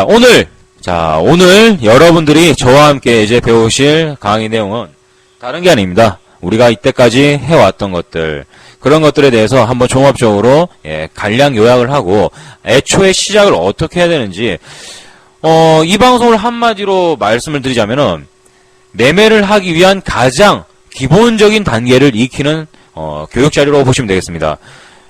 오늘 여러분들이 저와 함께 이제 배우실 강의 내용은 다른 게 아닙니다. 우리가 이때까지 해왔던 것들, 그런 것들에 대해서 한번 종합적으로 간략 요약을 하고 애초에 시작을 어떻게 해야 되는지 이 방송을 한마디로 말씀을 드리자면은 매매를 하기 위한 가장 기본적인 단계를 익히는 교육 자료로 보시면 되겠습니다.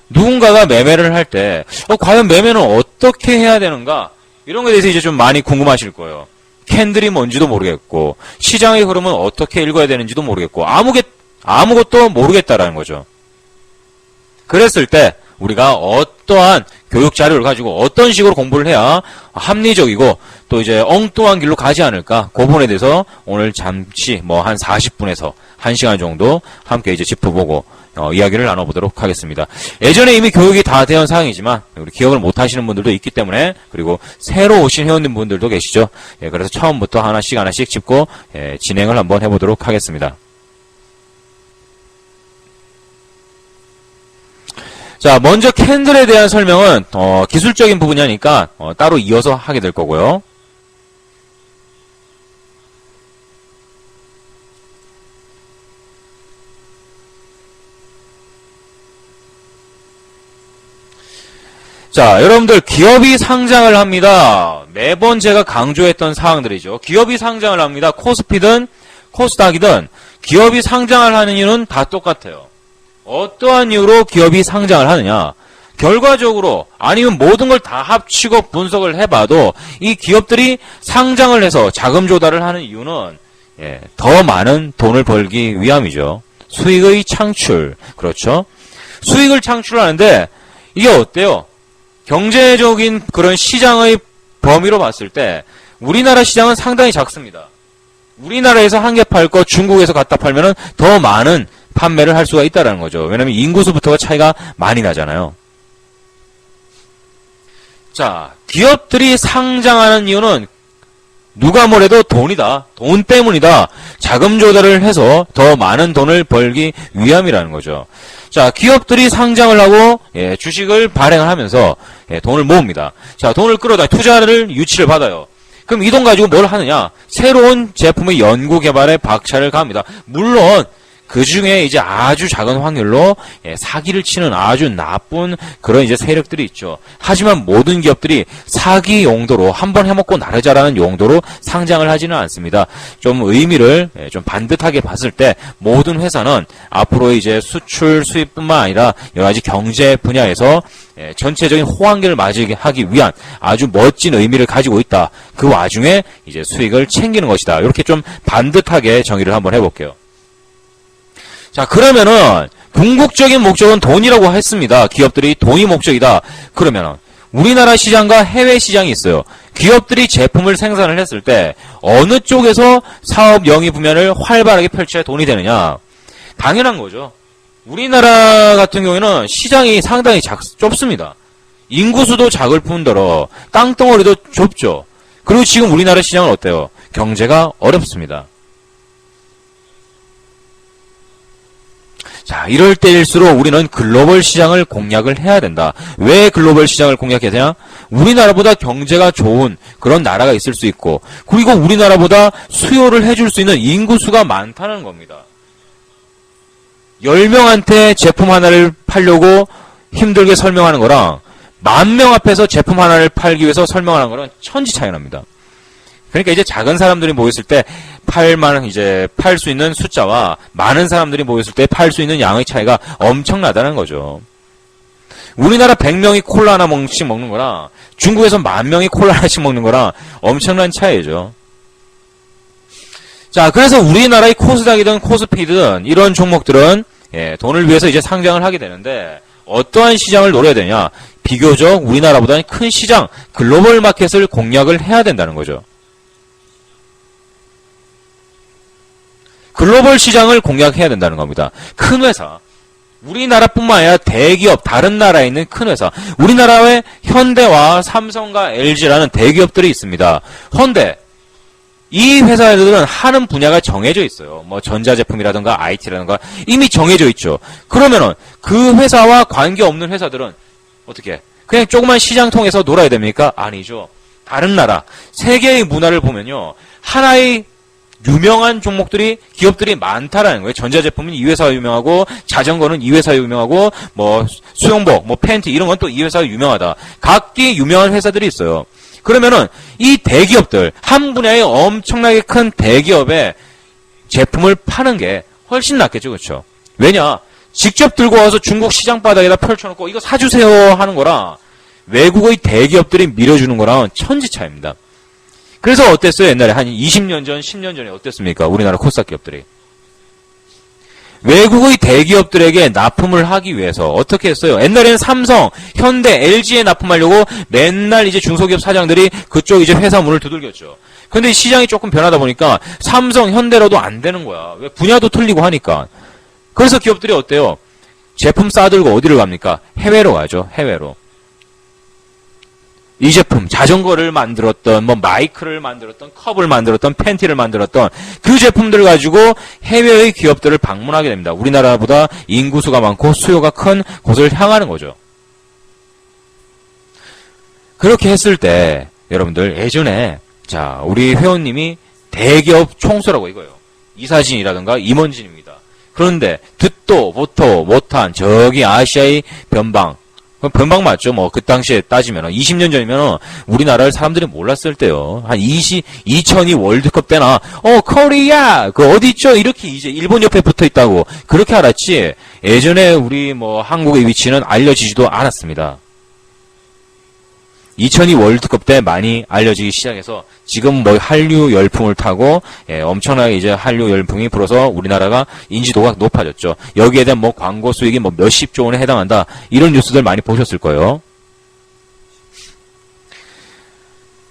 누군가가 매매를 할 때 과연 매매는 어떻게 해야 되는가, 이런 것에 대해서 이제 좀 많이 궁금하실 거예요. 캔들이 뭔지도 모르겠고 시장의 흐름은 어떻게 읽어야 되는지도 모르겠고 아무것도 모르겠다라는 거죠. 그랬을 때 우리가 어떠한 교육 자료를 가지고 어떤 식으로 공부를 해야 합리적이고 또 이제 엉뚱한 길로 가지 않을까, 그 부분에 대해서 오늘 잠시 한 40분에서 1시간 정도 함께 이제 짚어보고 이야기를 나눠보도록 하겠습니다. 예전에 이미 교육이 다 되어 사항이지만 우리 기억을 못 하시는 분들도 있기 때문에, 그리고 새로 오신 회원님분들도 계시죠. 그래서 처음부터 하나씩 짚고 진행을 한번 해보도록 하겠습니다. 자, 먼저 캔들에 대한 설명은 기술적인 부분이니까 따로 이어서 하게 될 거고요. 자, 여러분들 기업이 상장을 합니다. 매번 제가 강조했던 사항들이죠. 기업이 상장을 합니다. 코스피든 코스닥이든 기업이 상장을 하는 이유는 다 똑같아요. 어떠한 이유로 기업이 상장을 하느냐, 결과적으로 아니면 모든 걸 다 합치고 분석을 해봐도 이 기업들이 상장을 해서 자금 조달을 하는 이유는 더 많은 돈을 벌기 위함이죠. 수익의 창출, 그렇죠. 수익을 창출하는데 이게 어때요? 경제적인 그런 시장의 범위로 봤을 때 우리나라 시장은 상당히 작습니다. 우리나라에서 한 개 팔고 중국에서 갖다 팔면은 더 많은 판매를 할 수가 있다는 거죠. 왜냐하면 인구수부터가 차이가 많이 나잖아요. 자, 기업들이 상장하는 이유는 누가 뭐래도 돈이다. 돈 때문이다. 자금 조달을 해서 더 많은 돈을 벌기 위함이라는 거죠. 자, 기업들이 상장을 하고 주식을 발행을 하면서 돈을 모읍니다. 자, 돈을 끌어다 투자를 유치를 받아요. 그럼 이 돈 가지고 뭘 하느냐? 새로운 제품의 연구 개발에 박차를 가합니다. 물론 그 중에 이제 아주 작은 확률로 사기를 치는 아주 나쁜 그런 이제 세력들이 있죠. 하지만 모든 기업들이 사기 용도로 한번 해먹고 나르자라는 용도로 상장을 하지는 않습니다. 좀 의미를 좀 반듯하게 봤을 때 모든 회사는 앞으로 이제 수출 수입뿐만 아니라 여러 가지 경제 분야에서 전체적인 호황기를 맞이하기 위한 아주 멋진 의미를 가지고 있다. 그 와중에 이제 수익을 챙기는 것이다. 이렇게 좀 반듯하게 정의를 한번 해볼게요. 자, 그러면은 궁극적인 목적은 돈이라고 했습니다. 기업들이 돈이 목적이다. 그러면은 우리나라 시장과 해외 시장이 있어요. 기업들이 제품을 생산을 했을 때 어느 쪽에서 사업 영위 분야를 활발하게 펼쳐야 돈이 되느냐? 당연한 거죠. 우리나라 같은 경우에는 시장이 상당히 좁습니다. 인구수도 작을 뿐더러 땅덩어리도 좁죠. 그리고 지금 우리나라 시장은 어때요? 경제가 어렵습니다. 자, 이럴 때일수록 우리는 글로벌 시장을 공략을 해야 된다. 왜 글로벌 시장을 공략해야 되냐? 우리나라보다 경제가 좋은 그런 나라가 있을 수 있고, 그리고 우리나라보다 수요를 해줄 수 있는 인구수가 많다는 겁니다. 10명한테 제품 하나를 팔려고 힘들게 설명하는 거랑 10,000명 앞에서 제품 하나를 팔기 위해서 설명하는 거랑 천지 차이 납니다. 그러니까 이제 작은 사람들이 모였을 때 팔 수 있는 숫자와 많은 사람들이 모였을 때 팔 수 있는 양의 차이가 엄청나다는 거죠. 우리나라 100명이 콜라 하나씩 먹는 거랑 중국에서 10,000명이 콜라 하나씩 먹는 거랑 엄청난 차이죠. 자, 그래서 우리나라의 코스닥이든 코스피든 이런 종목들은 돈을 위해서 이제 상장을 하게 되는데 어떠한 시장을 노려야 되냐? 비교적 우리나라보다는 큰 시장, 글로벌 마켓을 공략을 해야 된다는 거죠. 글로벌 시장을 공략해야 된다는 겁니다. 큰 회사, 우리나라뿐만 아니라 대기업, 다른 나라에 있는 큰 회사, 우리나라에 현대와 삼성과 LG라는 대기업들이 있습니다. 헌데 이 회사들은 하는 분야가 정해져 있어요. 뭐 전자제품이라든가 IT라든가 이미 정해져 있죠. 그러면은 그 회사와 관계없는 회사들은 어떻게 그냥 조그만 시장 통해서 놀아야 됩니까? 아니죠. 다른 나라, 세계의 문화를 보면요. 하나의 유명한 종목들이, 기업들이 많다라는 거예요. 전자제품은 이 회사가 유명하고, 자전거는 이 회사가 유명하고, 뭐, 수영복, 뭐, 팬티, 이런 건 또 이 회사가 유명하다. 각기 유명한 회사들이 있어요. 그러면은, 이 대기업들, 한 분야의 엄청나게 큰 대기업의 제품을 파는 게 훨씬 낫겠죠, 그렇죠? 왜냐? 직접 들고 와서 중국 시장 바닥에다 펼쳐놓고, 이거 사주세요 하는 거랑, 외국의 대기업들이 밀어주는 거랑 천지 차이입니다. 그래서 어땠어요? 옛날에 한 20년 전, 10년 전에 어땠습니까? 우리나라 코스닥 기업들이. 외국의 대기업들에게 납품을 하기 위해서 어떻게 했어요? 옛날에는 삼성, 현대, LG에 납품하려고 맨날 이제 중소기업 사장들이 그쪽 이제 회사 문을 두들겼죠. 근데 시장이 조금 변하다 보니까 삼성, 현대로도 안 되는 거야. 왜? 분야도 틀리고 하니까. 그래서 기업들이 어때요? 제품 싸들고 어디를 갑니까? 해외로 가죠. 해외로. 이 제품, 자전거를 만들었던, 뭐 마이크를 만들었던, 컵을 만들었던, 팬티를 만들었던 그 제품들을 가지고 해외의 기업들을 방문하게 됩니다. 우리나라보다 인구수가 많고 수요가 큰 곳을 향하는 거죠. 그렇게 했을 때 여러분들 예전에 자 우리 회원님이 대기업 총수라고 이거예요. 이사진이라든가 임원진입니다. 그런데 듣도 보도 못한 저기 아시아의 변방 변방 맞죠? 뭐, 그 당시에 따지면, 20년 전이면, 우리나라를 사람들이 몰랐을 때요. 한 2002 월드컵 때나, 코리아! 그 어디 있죠? 이렇게 이제 일본 옆에 붙어 있다고. 그렇게 알았지, 예전에 우리 뭐, 한국의 위치는 알려지지도 않았습니다. 2002 월드컵 때 많이 알려지기 시작해서 지금 뭐 한류 열풍을 타고 엄청나게 이제 한류 열풍이 불어서 우리나라가 인지도가 높아졌죠. 여기에 대한 뭐 광고 수익이 뭐 몇십조 원에 해당한다. 이런 뉴스들 많이 보셨을 거예요.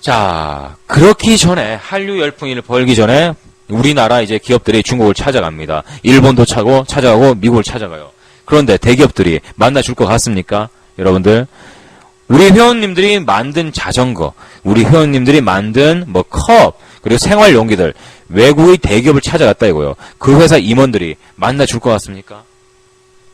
자, 그렇기 전에 한류 열풍이 벌기 전에 우리나라 이제 기업들이 중국을 찾아갑니다. 일본도 찾아가고 미국을 찾아가요. 그런데 대기업들이 만나줄 것 같습니까? 여러분들? 우리 회원님들이 만든 자전거, 우리 회원님들이 만든 뭐 컵, 그리고 생활 용기들, 외국의 대기업을 찾아갔다 이거요. 그 회사 임원들이 만나줄 것 같습니까?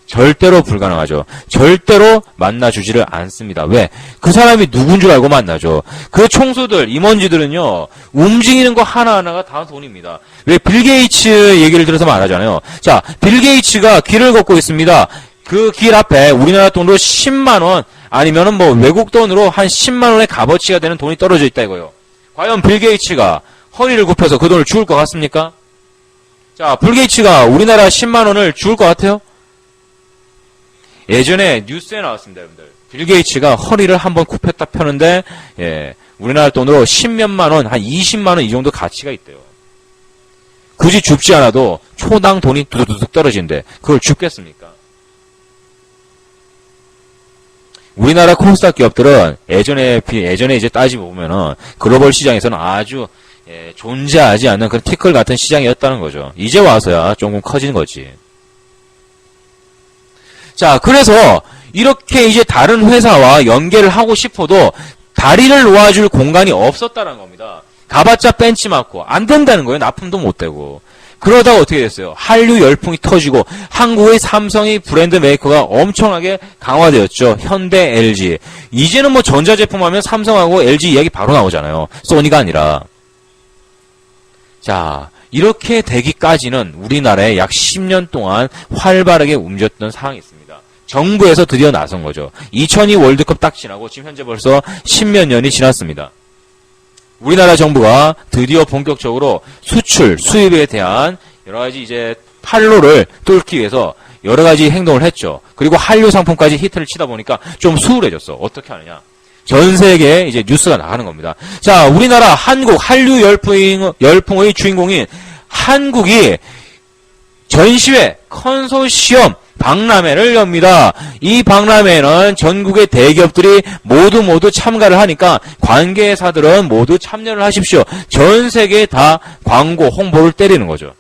절대로 불가능하죠. 절대로 만나주지를 않습니다. 왜? 그 사람이 누군 줄 알고 만나죠. 그 총수들, 임원지들은요, 움직이는 거 하나하나가 다 돈입니다. 왜? 빌 게이츠 얘기를 들어서 말하잖아요. 자, 빌 게이츠가 길을 걷고 있습니다. 그 길 앞에 우리나라 돈으로 10만원, 아니면은 뭐 외국 돈으로 한 10만 원의 값어치가 되는 돈이 떨어져 있다 이거요. 과연 빌 게이츠가 허리를 굽혀서 그 돈을 주울 것 같습니까? 자, 빌 게이츠가 우리나라 10만 원을 주울 것 같아요? 예전에 뉴스에 나왔습니다, 여러분들. 빌 게이츠가 허리를 한번 굽혔다 펴는데 우리나라 돈으로 10몇만 원, 한 20만 원 이 정도 가치가 있대요. 굳이 줍지 않아도 초당 돈이 두둑두둑 떨어지는데 그걸 줍겠습니까? 우리나라 코스닥 기업들은 예전에 이제 따지고 보면은 글로벌 시장에서는 아주 존재하지 않는 그런 티끌 같은 시장이었다는 거죠. 이제 와서야 조금 커진 거지. 자, 그래서 이렇게 이제 다른 회사와 연계를 하고 싶어도 다리를 놓아줄 공간이 없었다는 겁니다. 가봤자 벤치 맞고 안 된다는 거예요. 납품도 못 되고. 그러다가 어떻게 됐어요? 한류 열풍이 터지고 한국의 삼성의 브랜드 메이커가 엄청나게 강화되었죠. 현대, LG. 이제는 뭐 전자제품 하면 삼성하고 LG 이야기 바로 나오잖아요. 소니가 아니라. 자, 이렇게 되기까지는 우리나라에 약 10년 동안 활발하게 움직였던 상황이 있습니다. 정부에서 드디어 나선 거죠. 2002 월드컵 딱 지나고 지금 현재 벌써 10몇 년이 지났습니다. 우리나라 정부가 드디어 본격적으로 수출, 수입에 대한 여러 가지 이제 판로를 뚫기 위해서 여러 가지 행동을 했죠. 그리고 한류 상품까지 히트를 치다 보니까 좀 수월해졌어. 어떻게 하느냐? 전 세계에 이제 뉴스가 나가는 겁니다. 자, 우리나라 한국 한류 열풍의 주인공인 한국이 전시회 컨소시엄 박람회를 엽니다. 이 박람회에는 전국의 대기업들이 모두 참가를 하니까 관계사들은 모두 참여를 하십시오. 전 세계에 다 광고 홍보를 때리는 거죠.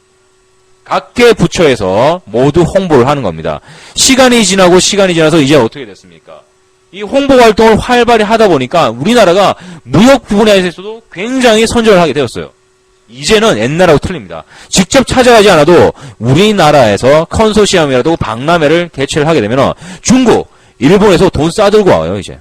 각계 부처에서 모두 홍보를 하는 겁니다. 시간이 지나서 이제 어떻게 됐습니까? 이 홍보 활동을 활발히 하다 보니까 우리나라가 무역 분야에서도 굉장히 선전을 하게 되었어요. 이제는 옛날하고 틀립니다. 직접 찾아가지 않아도 우리나라에서 컨소시엄이라도 박람회를 개최를 하게 되면 중국, 일본에서 돈 싸들고 와요, 이제.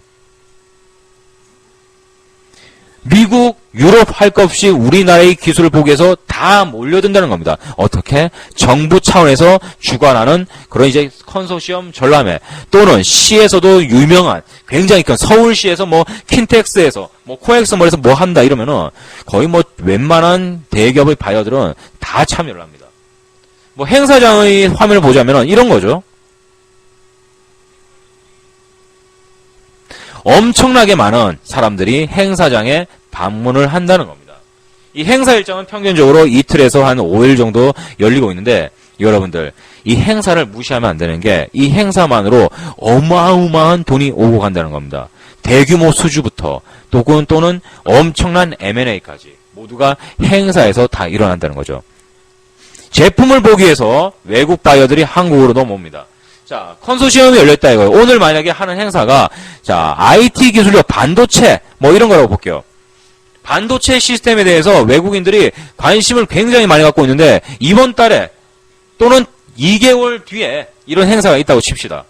미국, 유럽 할 것 없이 우리나라의 기술을 보기 위해서 다 몰려든다는 겁니다. 어떻게? 정부 차원에서 주관하는 그런 이제 컨소시엄 전람회 또는 시에서도 유명한 굉장히 큰 서울시에서 뭐 킨텍스에서 뭐 코엑스몰에서 뭐 한다 이러면은 거의 뭐 웬만한 대기업의 바이어들은 다 참여를 합니다. 뭐 행사장의 화면을 보자면은 이런 거죠. 엄청나게 많은 사람들이 행사장에 방문을 한다는 겁니다. 이 행사 일정은 평균적으로 이틀에서 한 5일 정도 열리고 있는데 여러분들 이 행사를 무시하면 안 되는 게 이 행사만으로 어마어마한 돈이 오고 간다는 겁니다. 대규모 수주부터 또는 엄청난 M&A까지 모두가 행사에서 다 일어난다는 거죠. 제품을 보기 위해서 외국 바이어들이 한국으로 넘어옵니다. 자, 컨소시엄이 열렸다 이거예요. 오늘 만약에 하는 행사가 자, IT 기술력 반도체 뭐 이런 거라고 볼게요. 반도체 시스템에 대해서 외국인들이 관심을 굉장히 많이 갖고 있는데 이번 달에 또는 2개월 뒤에 이런 행사가 있다고 칩시다.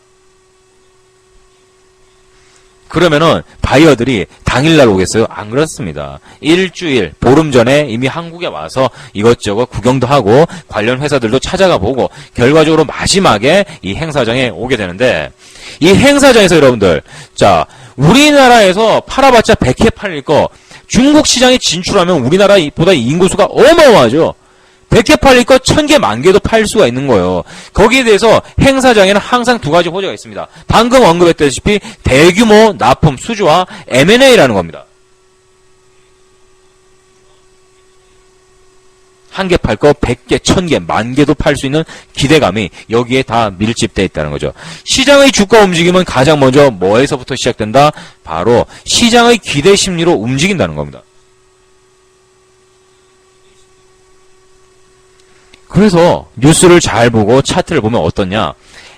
그러면은 바이어들이 당일날 오겠어요? 안 그렇습니다. 일주일, 보름 전에 이미 한국에 와서 이것저것 구경도 하고 관련 회사들도 찾아가 보고 결과적으로 마지막에 이 행사장에 오게 되는데 이 행사장에서 여러분들 자 우리나라에서 팔아봤자 100개 팔릴 거 중국 시장에 진출하면 우리나라보다 인구수가 어마어마하죠. 100개 팔릴 거 1000개, 10,000개도 팔 수가 있는 거예요. 거기에 대해서 행사장에는 항상 두 가지 호재가 있습니다. 방금 언급했다시피 대규모 납품, 수주와 M&A라는 겁니다. 한 개 팔 거 100개, 1000개, 10,000개도 팔 수 있는 기대감이 여기에 다 밀집되어 있다는 거죠. 시장의 주가 움직임은 가장 먼저 뭐에서부터 시작된다? 바로 시장의 기대 심리로 움직인다는 겁니다. 그래서 뉴스를 잘 보고 차트를 보면 어떻냐?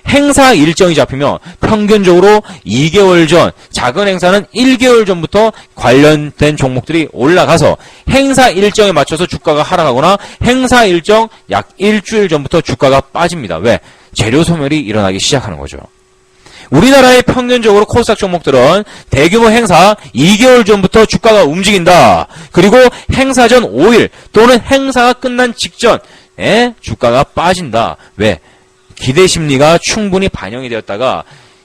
행사 일정이 잡히면 평균적으로 2개월 전, 작은 행사는 1개월 전부터 관련된 종목들이 올라가서 행사 일정에 맞춰서 주가가 하락하거나 행사 일정 약 일주일 전부터 주가가 빠집니다. 왜? 재료 소멸이 일어나기 시작하는 거죠. 우리나라의 평균적으로 코스닥 종목들은 대규모 행사 2개월 전부터 주가가 움직인다. 그리고 행사 전 5일 또는 행사가 끝난 직전 주가가 빠진다. 왜? 기대 심리가 충분히 반영이 되었다가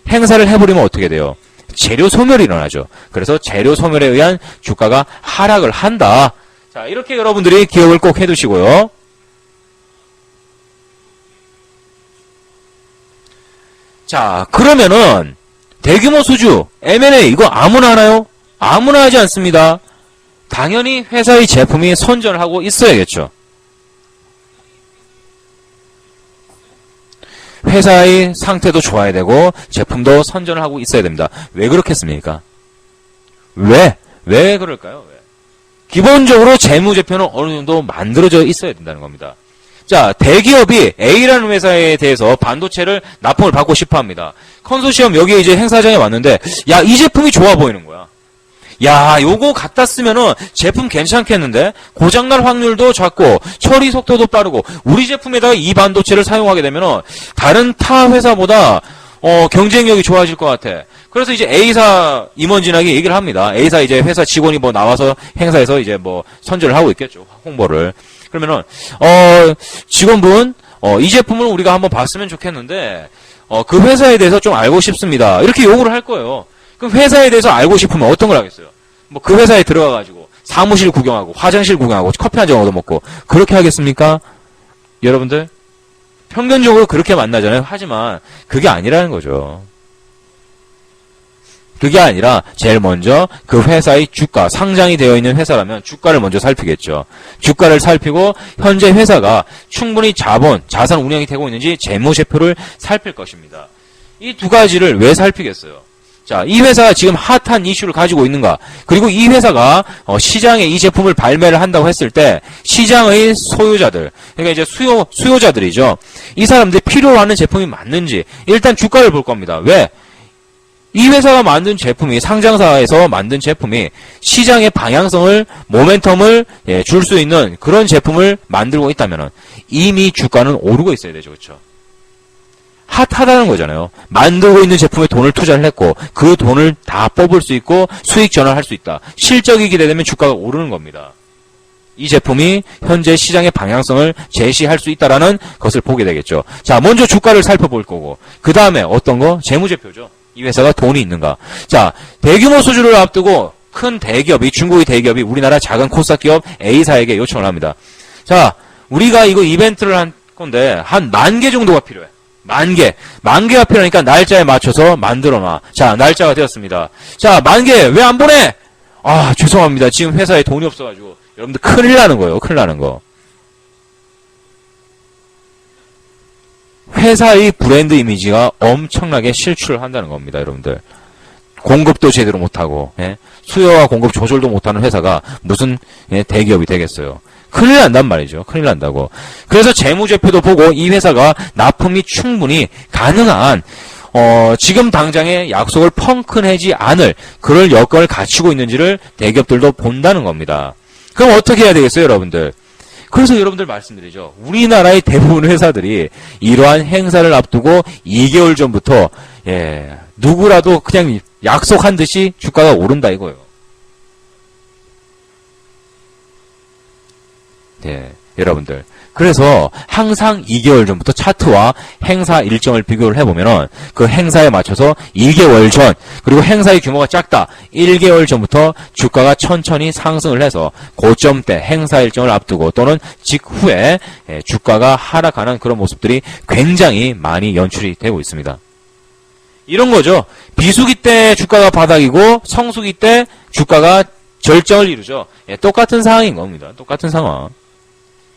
행사를 해버리면 어떻게 돼요? 재료 소멸이 일어나죠. 그래서 재료 소멸에 의한 주가가 하락을 한다. 자, 이렇게 여러분들이 기억을 꼭 해두시고요. 자, 그러면은 대규모 수주, M&A 이거 아무나 하나요? 아무나 하지 않습니다. 당연히 회사의 제품이 선전을 하고 있어야겠죠. 회사의 상태도 좋아야 되고 제품도 선전을 하고 있어야 됩니다. 왜 그렇겠습니까? 왜 그럴까요? 왜? 기본적으로 재무제표는 어느 정도 만들어져 있어야 된다는 겁니다. 자, 대기업이 A라는 회사에 대해서 반도체를 납품을 받고 싶어 합니다. 컨소시엄 여기 이제 행사장에 왔는데 야, 이 제품이 좋아 보이는 거야. 야, 요거 갖다 쓰면은 제품 괜찮겠는데? 고장날 확률도 작고 처리 속도도 빠르고 우리 제품에다가 이 반도체를 사용하게 되면은 다른 타 회사보다 경쟁력이 좋아질 것 같아. 그래서 이제 A사 임원진에게 얘기를 합니다. A사 이제 회사 직원이 뭐 나와서 행사에서 이제 뭐 선전을 하고 있겠죠. 홍보를. 그러면은 직원분 이 제품을 우리가 한번 봤으면 좋겠는데 그 회사에 대해서 좀 알고 싶습니다. 이렇게 요구를 할 거예요. 그럼 회사에 대해서 알고 싶으면 어떤 걸 하겠어요? 뭐 그 회사에 들어가가지고 사무실 구경하고 화장실 구경하고 커피 한 잔 얻어먹고 그렇게 하겠습니까? 여러분들 평균적으로 그렇게 만나잖아요. 하지만 그게 아니라는 거죠. 그게 아니라 제일 먼저 그 회사의 주가, 상장이 되어 있는 회사라면 주가를 먼저 살피겠죠. 주가를 살피고 현재 회사가 충분히 자산 운영이 되고 있는지 재무제표를 살필 것입니다. 이 두 가지를 왜 살피겠어요? 자, 이 회사가 지금 핫한 이슈를 가지고 있는가? 그리고 이 회사가 시장에 이 제품을 발매를 한다고 했을 때 시장의 소유자들, 그러니까 이제 수요자들이죠. 이 사람들이 필요로 하는 제품이 맞는지 일단 주가를 볼 겁니다. 왜? 이 회사가 만든 제품이 상장사에서 만든 제품이 시장의 방향성을 모멘텀을 줄 수 있는 그런 제품을 만들고 있다면 이미 주가는 오르고 있어야 되죠. 그렇죠? 핫하다는 거잖아요. 만들고 있는 제품에 돈을 투자를 했고 그 돈을 다 뽑을 수 있고 수익 전환할 수 있다. 실적이 기대되면 주가가 오르는 겁니다. 이 제품이 현재 시장의 방향성을 제시할 수 있다라는 것을 보게 되겠죠. 자, 먼저 주가를 살펴볼 거고 그 다음에 어떤 거? 재무제표죠. 이 회사가 돈이 있는가. 자, 대규모 수주를 앞두고 큰 대기업이, 중국의 대기업이 우리나라 작은 코스닥 기업 A사에게 요청을 합니다. 자, 우리가 이거 이벤트를 한 건데 한 10,000개 정도가 필요해. 10,000개. 10,000개가 필요하니까 날짜에 맞춰서 만들어놔. 자, 날짜가 되었습니다. 자, 10,000개 왜 안 보내? 아, 죄송합니다. 지금 회사에 돈이 없어가지고. 여러분들 큰일 나는 거예요. 큰일 나는 거. 회사의 브랜드 이미지가 엄청나게 실추를 한다는 겁니다. 여러분들. 공급도 제대로 못하고, 예? 수요와 공급 조절도 못하는 회사가 무슨 대기업이 되겠어요. 큰일 난단 말이죠. 큰일 난다고. 그래서 재무제표도 보고 이 회사가 납품이 충분히 가능한 지금 당장의 약속을 펑크 내지 않을 그럴 여건을 갖추고 있는지를 대기업들도 본다는 겁니다. 그럼 어떻게 해야 되겠어요, 여러분들? 그래서 여러분들 말씀드리죠. 우리나라의 대부분 회사들이 이러한 행사를 앞두고 2개월 전부터 누구라도 그냥 약속한 듯이 주가가 오른다 이거예요. 네, 여러분들. 그래서 항상 2개월 전부터 차트와 행사 일정을 비교를 해보면은 그 행사에 맞춰서 2개월 전, 그리고 행사의 규모가 작다. 1개월 전부터 주가가 천천히 상승을 해서 고점대 행사 일정을 앞두고 또는 직후에 주가가 하락하는 그런 모습들이 굉장히 많이 연출이 되고 있습니다. 이런 거죠. 비수기 때 주가가 바닥이고 성수기 때 주가가 절정을 이루죠. 똑같은 상황인 겁니다. 똑같은 상황.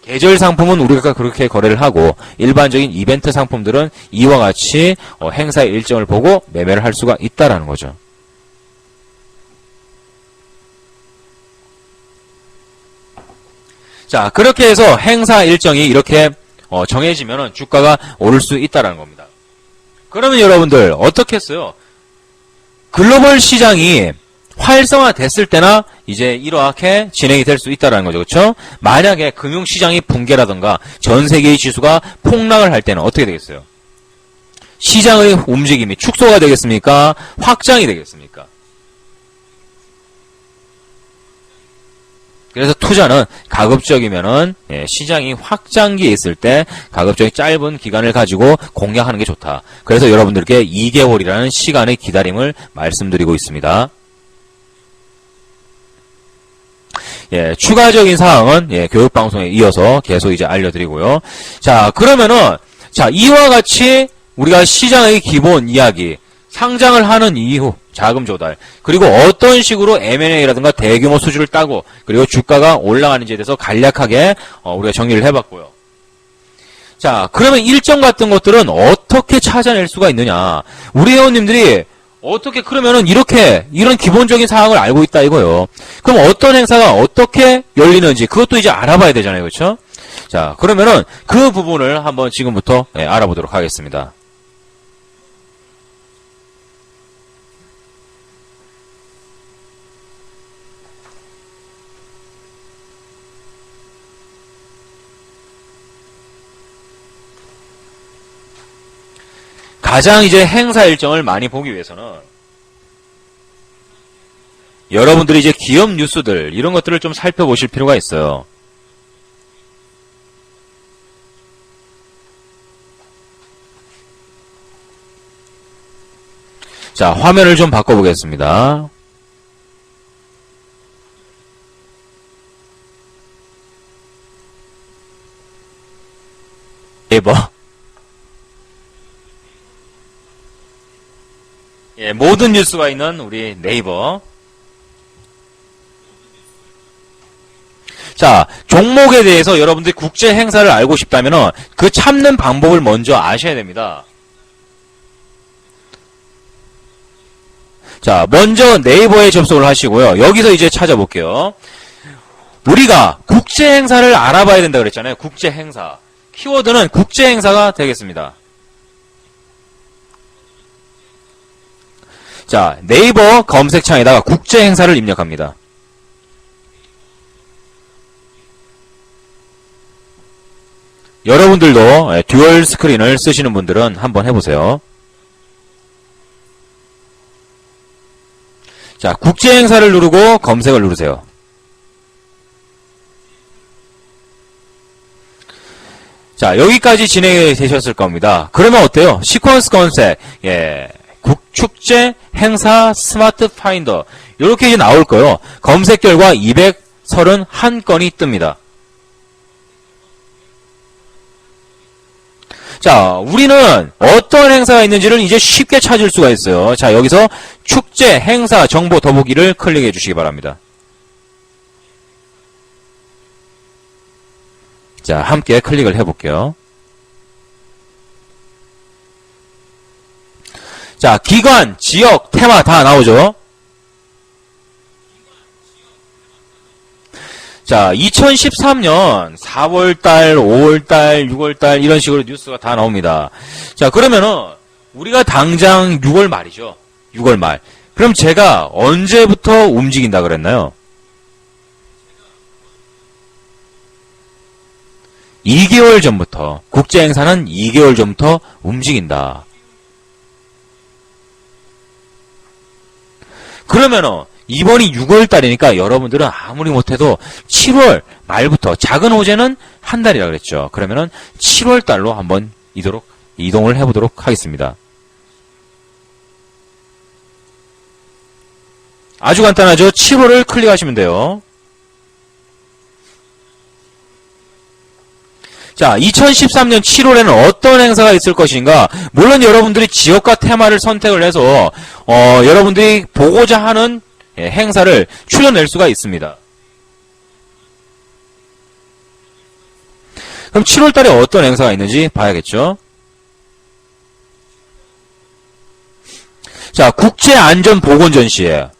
계절 상품은 우리가 그렇게 거래를 하고 일반적인 이벤트 상품들은 이와 같이 행사의 일정을 보고 매매를 할 수가 있다라는 거죠. 자, 그렇게 해서 행사 일정이 이렇게 정해지면 주가가 오를 수 있다라는 겁니다. 그러면 여러분들 어떻게 했어요? 글로벌 시장이 활성화됐을 때나 이제 이렇게 진행이 될 수 있다는 거죠. 그렇죠? 만약에 금융시장이 붕괴라든가 전 세계의 지수가 폭락을 할 때는 어떻게 되겠어요? 시장의 움직임이 축소가 되겠습니까? 확장이 되겠습니까? 그래서 투자는 가급적이면은 시장이 확장기에 있을 때 가급적이 짧은 기간을 가지고 공략하는 게 좋다. 그래서 여러분들께 2개월이라는 시간의 기다림을 말씀드리고 있습니다. 추가적인 사항은 교육방송에 이어서 계속 이제 알려드리고요. 자, 그러면은 이와 같이 우리가 시장의 기본 이야기, 상장을 하는 이후 자금 조달, 그리고 어떤 식으로 M&A라든가 대규모 수주를 따고 그리고 주가가 올라가는지에 대해서 간략하게 우리가 정리를 해봤고요. 자, 그러면 일정 같은 것들은 어떻게 찾아낼 수가 있느냐? 우리 회원님들이 어떻게 그러면은 이런 기본적인 사항을 알고 있다 이거요. 그럼 어떤 행사가 어떻게 열리는지 그것도 이제 알아봐야 되잖아요. 그렇죠? 자, 그러면은 그 부분을 한번 지금부터 알아보도록 하겠습니다. 가장 이제 행사 일정을 많이 보기 위해서는 여러분들이 이제 기업 뉴스들 이런 것들을 좀 살펴보실 필요가 있어요. 자, 화면을 좀 바꿔보겠습니다. 모든 뉴스가 있는 우리 네이버. 자, 종목에 대해서 여러분들이 국제 행사를 알고 싶다면 그 찾는 방법을 먼저 아셔야 됩니다. 자, 먼저 네이버에 접속을 하시고요. 여기서 이제 찾아볼게요. 우리가 국제 행사를 알아봐야 된다 그랬잖아요. 국제 행사. 키워드는 국제 행사가 되겠습니다. 자, 네이버 검색창에다가 국제 행사를 입력합니다. 여러분들도 듀얼 스크린을 쓰시는 분들은 한번 해보세요. 자, 국제 행사를 누르고 검색을 누르세요. 자, 여기까지 진행이 되셨을 겁니다. 그러면 어때요? 시퀀스 검색, 축제 행사 스마트 파인더 이렇게 이제 나올 거예요. 검색 결과 231건이 뜹니다. 자, 우리는 어떤 행사가 있는지를 이제 쉽게 찾을 수가 있어요. 자, 여기서 축제 행사 정보 더보기를 클릭해 주시기 바랍니다. 자, 함께 클릭을 해볼게요. 자, 기관, 지역, 테마 다 나오죠? 자, 2013년 4월달, 5월달, 6월달 이런 식으로 뉴스가 다 나옵니다. 자, 그러면은 우리가 당장 6월 말이죠. 6월 말. 그럼 제가 언제부터 움직인다 그랬나요? 2개월 전부터, 국제행사는 2개월 전부터 움직인다. 그러면은 이번이 6월 달이니까 여러분들은 아무리 못해도 7월 말부터, 작은 호재는 한 달이라 그랬죠. 그러면은 7월 달로 한번 이동을 해보도록 하겠습니다. 아주 간단하죠? 7월을 클릭하시면 돼요. 자, 2013년 7월에는 어떤 행사가 있을 것인가? 물론 여러분들이 지역과 테마를 선택을 해서 여러분들이 보고자 하는 행사를 추려낼 수가 있습니다. 그럼 7월 달에 어떤 행사가 있는지 봐야겠죠? 자, 국제안전보건전시회.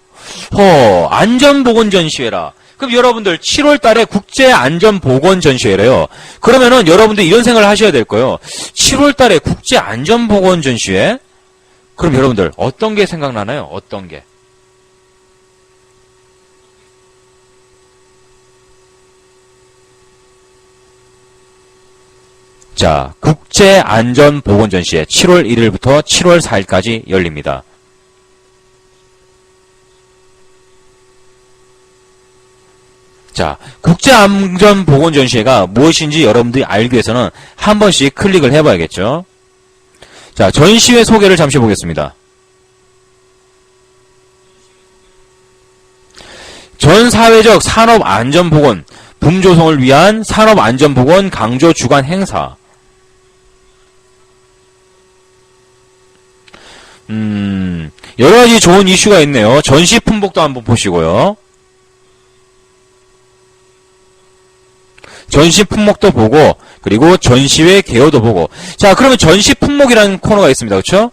안전보건전시회라. 그럼 여러분들 7월 달에 국제안전보건전시회래요. 그러면은 여러분들 이런 생각을 하셔야 될 거예요. 7월 달에 국제안전보건전시회? 그럼 여러분들 어떤 게 생각나나요? 어떤 게? 자, 국제안전보건전시회 7월 1일부터 7월 4일까지 열립니다. 자, 국제안전보건전시회가 무엇인지 여러분들이 알기 위해서는 한 번씩 클릭을 해봐야겠죠. 자, 전시회 소개를 잠시 보겠습니다. 전 사회적 산업안전보건, 붐조성을 위한 산업안전보건 강조 주간 행사. 여러가지 좋은 이슈가 있네요. 전시 품목도 한번 보시고요. 전시 품목도 보고, 그리고 전시회 개요도 보고. 자, 그러면 전시 품목이라는 코너가 있습니다. 그렇죠?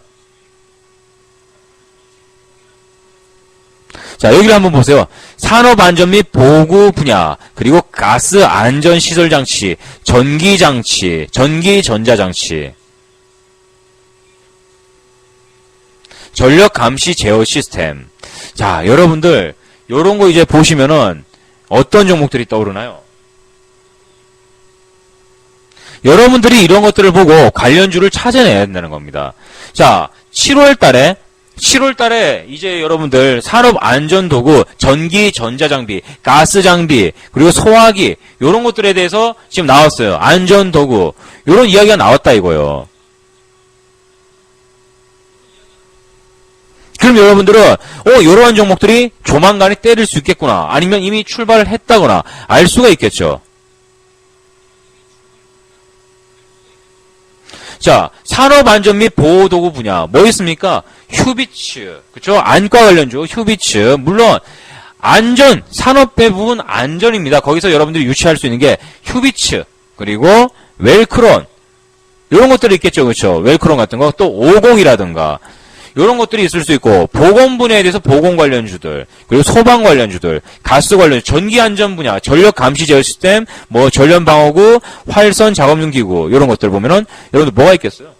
자, 여기를 한번 보세요. 산업안전 및 보구 분야, 그리고 가스 안전 시설 장치, 전기 장치, 전기 전자 장치, 전력 감시 제어 시스템. 자, 여러분들 요런 거 이제 보시면은 어떤 종목들이 떠오르나요? 여러분들이 이런 것들을 보고 관련주를 찾아내야 된다는 겁니다. 자, 7월 달에 이제 여러분들 산업안전도구, 전기, 전자장비, 가스장비, 그리고 소화기, 요런 것들에 대해서 지금 나왔어요. 안전도구, 요런 이야기가 나왔다 이거예요. 그럼 여러분들은 이러한 종목들이 조만간에 때릴 수 있겠구나, 아니면 이미 출발을 했다거나 알 수가 있겠죠. 자, 산업안전 및 보호도구 분야 뭐 있습니까? 휴비츠, 그쵸? 안과 관련주 휴비츠. 물론 안전, 산업배 부분 안전입니다. 거기서 여러분들이 유치할 수 있는 게 휴비츠, 그리고 웰크론, 이런 것들이 있겠죠. 그쵸? 웰크론 같은 거, 또 50이라든가 이런 것들이 있을 수 있고, 보건 분야에 대해서 보건 관련주들, 그리고 소방 관련주들, 가스 관련, 전기 안전 분야, 전력 감시 제어 시스템, 뭐 전력 방어구, 활선 작업용 기구, 이런 것들 보면은 여러분들 뭐가 있겠어요?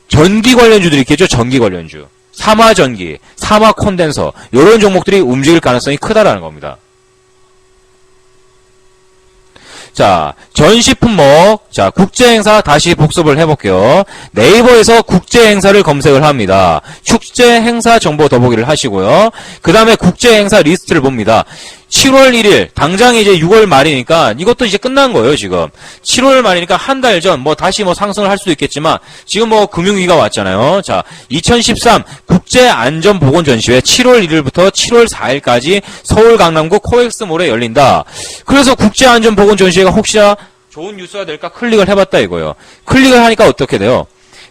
전기 관련주들이 있겠죠. 전기 관련주, 사마 전기, 사마 콘덴서, 이런 종목들이 움직일 가능성이 크다라는 겁니다. 자, 전시 품목. 자, 국제행사 다시 복습을 해볼게요. 네이버에서 국제행사를 검색을 합니다. 축제행사 정보 더보기를 하시고요. 그 다음에 국제행사 리스트를 봅니다. 7월 1일, 당장 이제 6월 말이니까 이것도 이제 끝난 거예요, 지금. 7월 말이니까 한 달 전, 다시 상승을 할 수도 있겠지만, 지금 금융위기가 왔잖아요. 자, 2013 국제안전보건전시회 7월 1일부터 7월 4일까지 서울 강남구 코엑스몰에 열린다. 그래서 국제안전보건전시회가 혹시나 좋은 뉴스가 될까 클릭을 해봤다 이거예요. 클릭을 하니까 어떻게 돼요?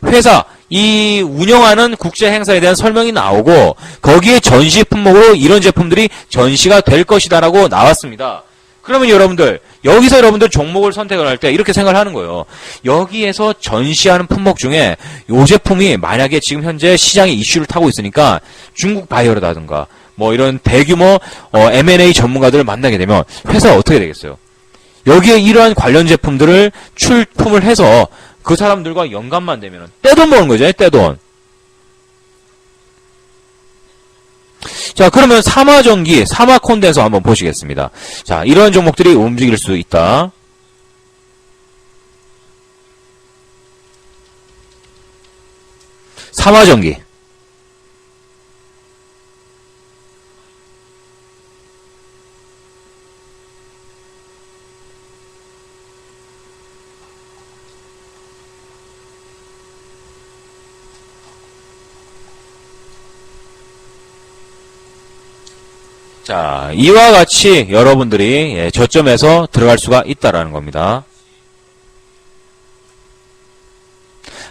회사, 이 운영하는 국제 행사에 대한 설명이 나오고 거기에 전시 품목으로 이런 제품들이 전시가 될 것이다라고 나왔습니다. 그러면 여기서 여러분들 종목을 선택을 할 때 이렇게 생각을 하는 거예요. 여기에서 전시하는 품목 중에 이 제품이 만약에 지금 현재 시장에 이슈를 타고 있으니까 중국 바이오라든가 이런 대규모 M&A 전문가들을 만나게 되면 회사가 어떻게 되겠어요? 여기에 이러한 관련 제품들을 출품을 해서 그 사람들과 연관만 되면 떼돈 버는 거죠, 떼돈. 자, 그러면 삼화전기, 삼화콘덴서 한번 보시겠습니다. 자, 이러한 종목들이 움직일 수 있다. 삼화전기. 자, 이와 같이 여러분들이 저점에서 들어갈 수가 있다라는 겁니다.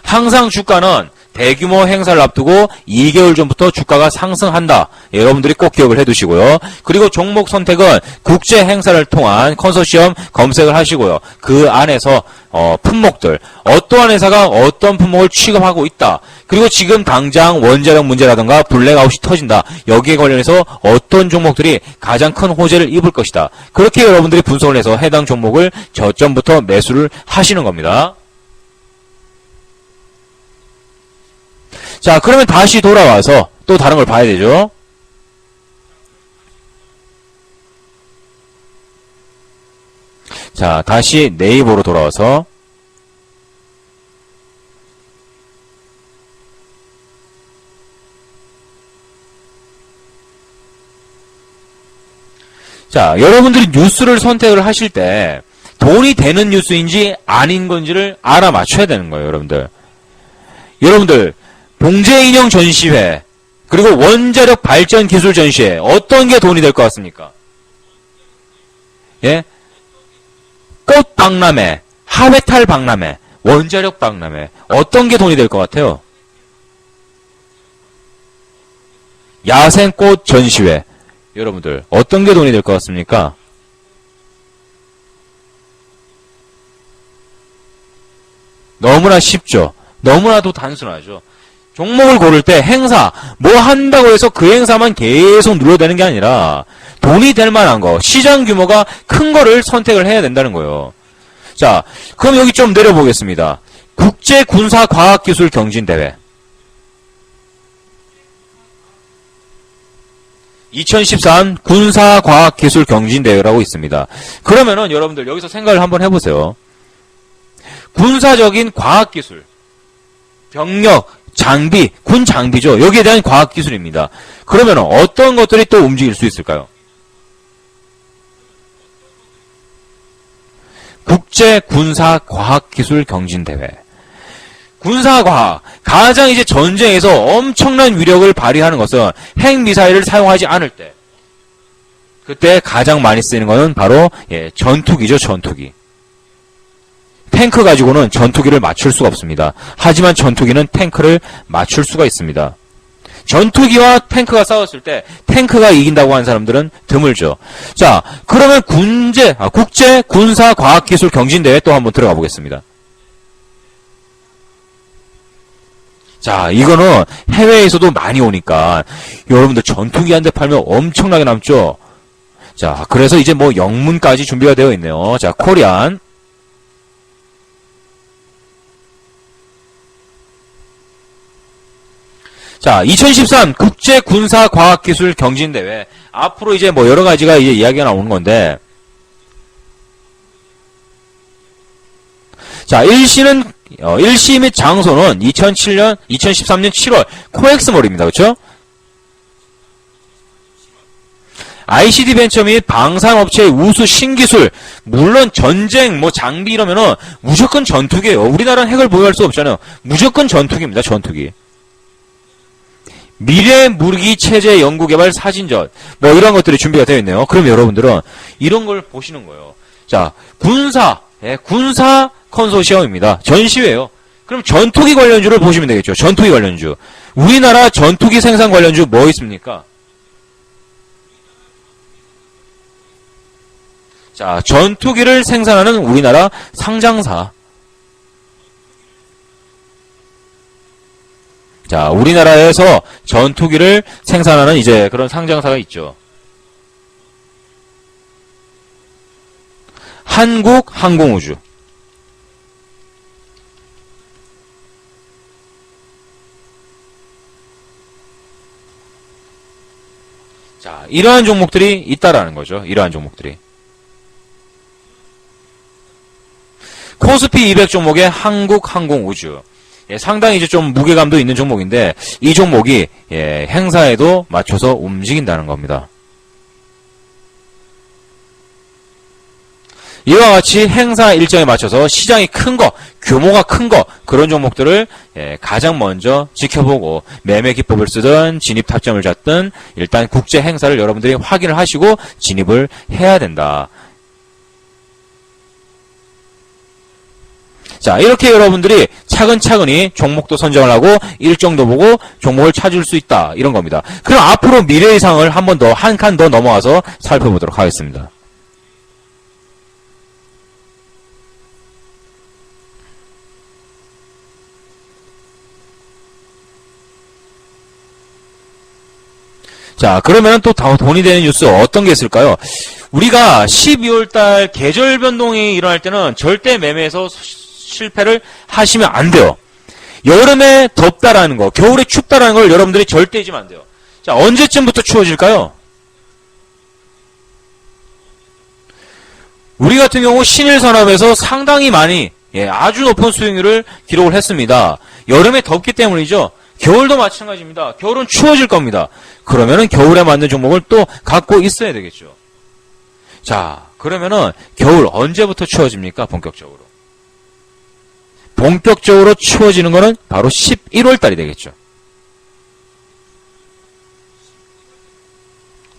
항상 주가는 대규모 행사를 앞두고 2개월 전부터 주가가 상승한다. 여러분들이 꼭 기억을 해두시고요. 그리고 종목 선택은 국제 행사를 통한 컨소시엄 검색을 하시고요. 그 안에서 품목들, 어떠한 회사가 어떤 품목을 취급하고 있다. 그리고 지금 당장 원자력 문제라든가 블랙아웃이 터진다. 여기에 관련해서 어떤 종목들이 가장 큰 호재를 입을 것이다. 그렇게 여러분들이 분석을 해서 해당 종목을 저점부터 매수를 하시는 겁니다. 자, 그러면 다시 돌아와서 또 다른 걸 봐야 되죠. 자, 다시 네이버로 돌아와서 자, 여러분들이 뉴스를 선택을 하실 때 돈이 되는 뉴스인지 아닌 건지를 알아맞혀야 되는 거예요, 여러분들. 봉제인형 전시회, 그리고 원자력 발전 기술 전시회, 어떤 게 돈이 될 것 같습니까? 예? 꽃 박람회, 하회탈 박람회, 원자력 박람회, 어떤 게 돈이 될 것 같아요? 야생꽃 전시회, 여러분들, 어떤 게 돈이 될 것 같습니까? 너무나 쉽죠? 너무나도 단순하죠? 종목을 고를 때 행사, 한다고 해서 그 행사만 계속 눌러대는 게 아니라 돈이 될 만한 거, 시장 규모가 큰 거를 선택을 해야 된다는 거예요. 자, 그럼 여기 좀 내려보겠습니다. 국제군사과학기술경진대회. 2013 군사과학기술경진대회라고 있습니다. 그러면은 여러분들 여기서 생각을 한번 해보세요. 군사적인 과학기술, 병력, 장비, 군 장비죠. 여기에 대한 과학기술입니다. 그러면 어떤 것들이 또 움직일 수 있을까요? 국제군사과학기술경진대회. 군사과학. 가장 이제 전쟁에서 엄청난 위력을 발휘하는 것은 핵미사일을 사용하지 않을 때. 그때 가장 많이 쓰이는 것은 바로 전투기죠, 전투기. 탱크 가지고는 전투기를 맞출 수가 없습니다. 하지만 전투기는 탱크를 맞출 수가 있습니다. 전투기와 탱크가 싸웠을 때 탱크가 이긴다고 하는 사람들은 드물죠. 자, 그러면 국제 군사 과학 기술 경진대회 또 한번 들어가 보겠습니다. 자, 이거는 해외에서도 많이 오니까 여러분들 전투기 한 대 팔면 엄청나게 남죠. 자, 그래서 이제 영문까지 준비가 되어 있네요. 자, 코리안. 자, 2013 국제군사과학기술경진대회. 앞으로 이제 여러 가지가 이제 이야기가 나오는 건데, 자, 일시 및 장소는 2013년 7월 코엑스몰입니다. 그렇죠? ICD 벤처 및 방산업체의 우수 신기술, 물론 전쟁, 장비 이러면은 무조건 전투기예요. 우리나라는 핵을 보유할 수 없잖아요. 무조건 전투기입니다. 전투기. 미래 무기 체제 연구 개발 사진전, 이런 것들이 준비가 되어 있네요. 그럼 여러분들은 이런 걸 보시는 거예요. 자, 군사 컨소시엄입니다. 전시회예요. 그럼 전투기 관련주를 보시면 되겠죠. 전투기 관련주. 우리나라 전투기 생산 관련주 뭐 있습니까? 자, 전투기를 생산하는 우리나라 상장사. 자, 우리나라에서 전투기를 생산하는 이제 그런 상장사가 있죠. 한국항공우주. 자, 이러한 종목들이 있다라는 거죠. 이러한 종목들이. 코스피 200 종목의 한국항공우주. 상당히 이제 좀 무게감도 있는 종목인데, 이 종목이, 행사에도 맞춰서 움직인다는 겁니다. 이와 같이 행사 일정에 맞춰서 시장이 큰 거, 규모가 큰 거, 그런 종목들을 가장 먼저 지켜보고, 매매 기법을 쓰든, 진입 타점을 잡든, 일단 국제 행사를 여러분들이 확인을 하시고, 진입을 해야 된다. 자, 이렇게 여러분들이 차근차근히 종목도 선정을 하고 일정도 보고 종목을 찾을 수 있다. 이런 겁니다. 그럼 앞으로 미래의 상을 한 칸 더 넘어가서 살펴보도록 하겠습니다. 자, 그러면 또 돈이 되는 뉴스 어떤 게 있을까요? 우리가 12월달 계절 변동이 일어날 때는 절대 매매에서 실패를 하시면 안 돼요. 여름에 덥다라는 거, 겨울에 춥다라는 걸 여러분들이 절대 잊으면 안 돼요. 자, 언제쯤부터 추워질까요? 우리 같은 경우 신일산업에서 상당히 많이, 아주 높은 수익률을 기록을 했습니다. 여름에 덥기 때문이죠. 겨울도 마찬가지입니다. 겨울은 추워질 겁니다. 그러면은 겨울에 맞는 종목을 또 갖고 있어야 되겠죠. 자, 그러면은 겨울 언제부터 추워집니까? 본격적으로. 본격적으로 추워지는 거는 바로 11월 달이 되겠죠.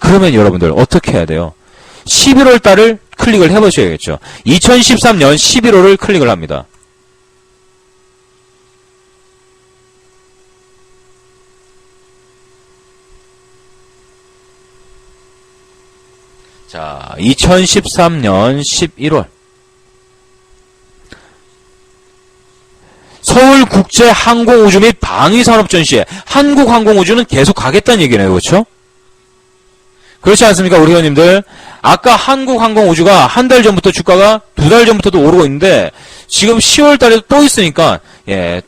그러면 여러분들 어떻게 해야 돼요? 11월 달을 클릭을 해보셔야겠죠. 2013년 11월을 클릭을 합니다. 자, 2013년 11월. 서울국제항공우주 및 방위산업전시회. 한국항공우주는 계속 가겠다는 얘기네요. 그렇죠? 그렇지 않습니까? 우리 회원님들. 아까 한국항공우주가 한 달 전부터 주가가 2달 전부터도 오르고 있는데 지금 10월 달에도 또 있으니까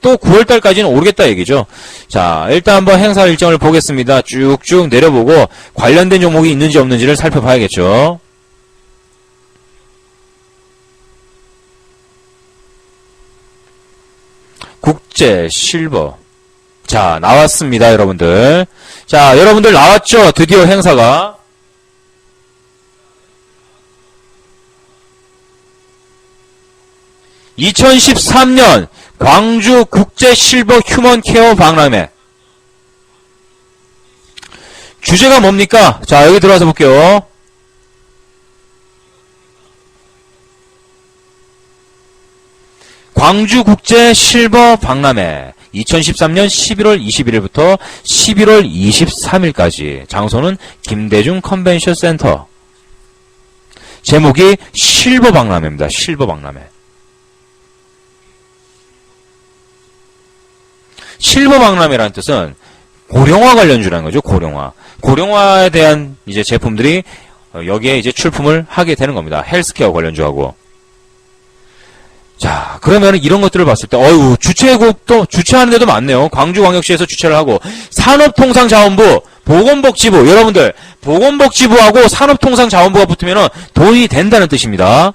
또 9월 달까지는 오르겠다 얘기죠. 자, 일단 한번 행사 일정을 보겠습니다. 쭉쭉 내려보고 관련된 종목이 있는지 없는지를 살펴봐야겠죠. 국제 실버. 자, 나왔습니다, 여러분들. 자, 여러분들 나왔죠? 드디어 행사가. (2013년) 광주 국제 실버 휴먼 케어 박람회. 주제가 뭡니까? 자, 여기 들어와서 볼게요. 광주 국제 실버 박람회 2013년 11월 21일부터 11월 23일까지. 장소는 김대중 컨벤션 센터. 제목이 실버 박람회입니다. 실버 박람회. 실버 박람회라는 뜻은 고령화 관련주라는 거죠. 고령화. 고령화에 대한 이제 제품들이 여기에 이제 출품을 하게 되는 겁니다. 헬스케어 관련주하고. 자, 그러면 이런 것들을 봤을 때, 주최국도, 주최하는 데도 많네요. 광주광역시에서 주최를 하고, 산업통상자원부, 보건복지부, 여러분들, 보건복지부하고 산업통상자원부가 붙으면 돈이 된다는 뜻입니다.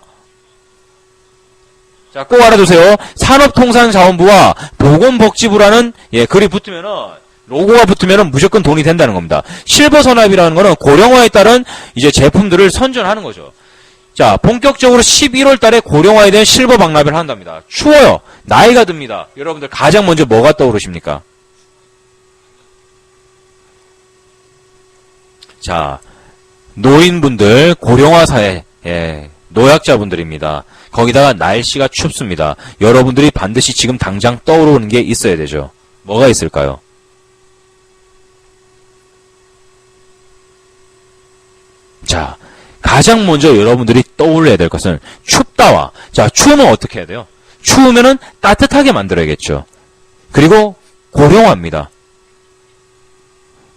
자, 꼭 알아두세요. 산업통상자원부와 보건복지부라는 글이 붙으면은 로고가 붙으면은 무조건 돈이 된다는 겁니다. 실버선합이라는 거는 고령화에 따른 이제 제품들을 선전하는 거죠. 자, 본격적으로 11월 달에 고령화에 대한 실버 박람회를 한답니다. 추워요. 나이가 듭니다. 여러분들 가장 먼저 뭐가 떠오르십니까? 자, 노인분들, 고령화 사회, 노약자분들입니다. 거기다가 날씨가 춥습니다. 여러분들이 반드시 지금 당장 떠오르는 게 있어야 되죠. 뭐가 있을까요? 자, 가장 먼저 여러분들이 떠올려야 될 것은 춥다와, 자, 추우면 어떻게 해야 돼요? 추우면은 따뜻하게 만들어야겠죠. 그리고 고령화입니다.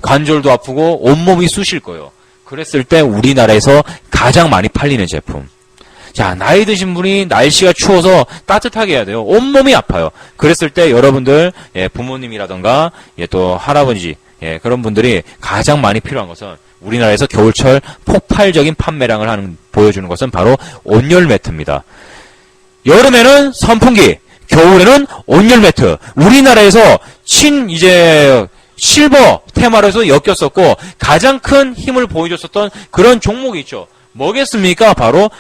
관절도 아프고 온몸이 쑤실 거예요. 그랬을 때 우리나라에서 가장 많이 팔리는 제품. 자, 나이 드신 분이 날씨가 추워서 따뜻하게 해야 돼요. 온몸이 아파요. 그랬을 때 여러분들, 부모님이라던가, 또 할아버지, 그런 분들이 가장 많이 필요한 것은 우리나라에서 겨울철 폭발적인 판매량을 보여주는 것은 바로 온열 매트입니다. 여름에는 선풍기, 겨울에는 온열 매트. 우리나라에서 실버 테마로 해서 엮였었고 가장 큰 힘을 보여줬었던 그런 종목이 있죠. 뭐겠습니까? 바로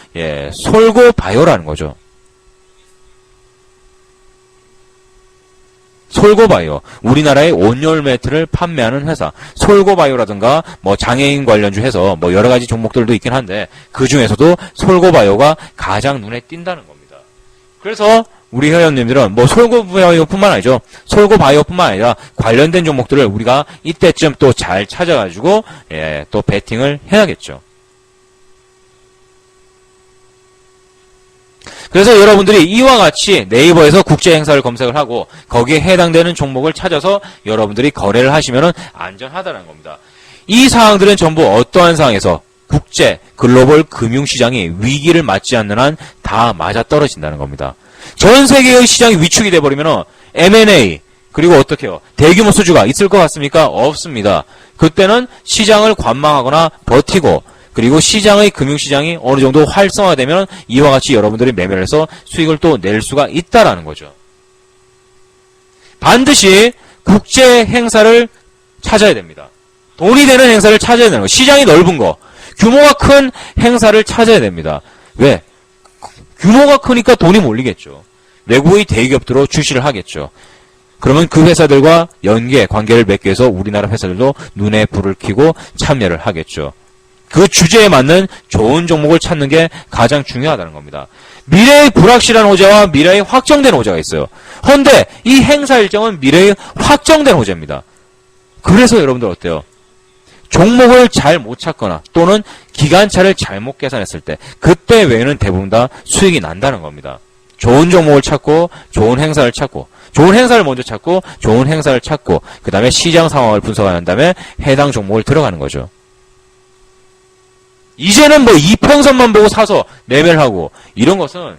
솔고바이오라는 거죠. 솔고바이오. 우리나라의 온열 매트를 판매하는 회사. 솔고바이오라든가 뭐 장애인 관련주 해서 뭐 여러 가지 종목들도 있긴 한데 그 중에서도 솔고바이오가 가장 눈에 띈다는 겁니다. 그래서 우리 회원님들은 뭐 솔고바이오뿐만 아니죠. 솔고바이오뿐만 아니라 관련된 종목들을 우리가 이때쯤 또 잘 찾아가지고 또 베팅을 해야겠죠. 그래서 여러분들이 이와 같이 네이버에서 국제 행사를 검색을 하고 거기에 해당되는 종목을 찾아서 여러분들이 거래를 하시면 안전하다는 겁니다. 이 사항들은 전부 어떠한 상황에서 국제 글로벌 금융시장이 위기를 맞지 않는 한 다 맞아떨어진다는 겁니다. 전 세계의 시장이 위축이 돼버리면 M&A 그리고 어떻게 해요? 대규모 수주가 있을 것 같습니까? 없습니다. 그때는 시장을 관망하거나 버티고 그리고 시장의 금융시장이 어느 정도 활성화되면 이와 같이 여러분들이 매매를 해서 수익을 또 낼 수가 있다라는 거죠. 반드시 국제 행사를 찾아야 됩니다. 돈이 되는 행사를 찾아야 되는 거. 시장이 넓은 거. 규모가 큰 행사를 찾아야 됩니다. 왜? 규모가 크니까 돈이 몰리겠죠. 외국의 대기업들로 출시를 하겠죠. 그러면 그 회사들과 관계를 맺기 위해서 우리나라 회사들도 눈에 불을 켜고 참여를 하겠죠. 그 주제에 맞는 좋은 종목을 찾는 게 가장 중요하다는 겁니다. 미래의 불확실한 호재와 미래의 확정된 호재가 있어요. 그런데 이 행사 일정은 미래의 확정된 호재입니다. 그래서 여러분들 어때요? 종목을 잘 못 찾거나 또는 기간차를 잘못 계산했을 때 그때 외에는 대부분 다 수익이 난다는 겁니다. 좋은 종목을 찾고 좋은 행사를 찾고 좋은 행사를 먼저 찾고 좋은 행사를 찾고 그 다음에 시장 상황을 분석한 다음에 해당 종목을 들어가는 거죠. 이제는 뭐 이평선만 보고 사서 매매를 하고 이런 것은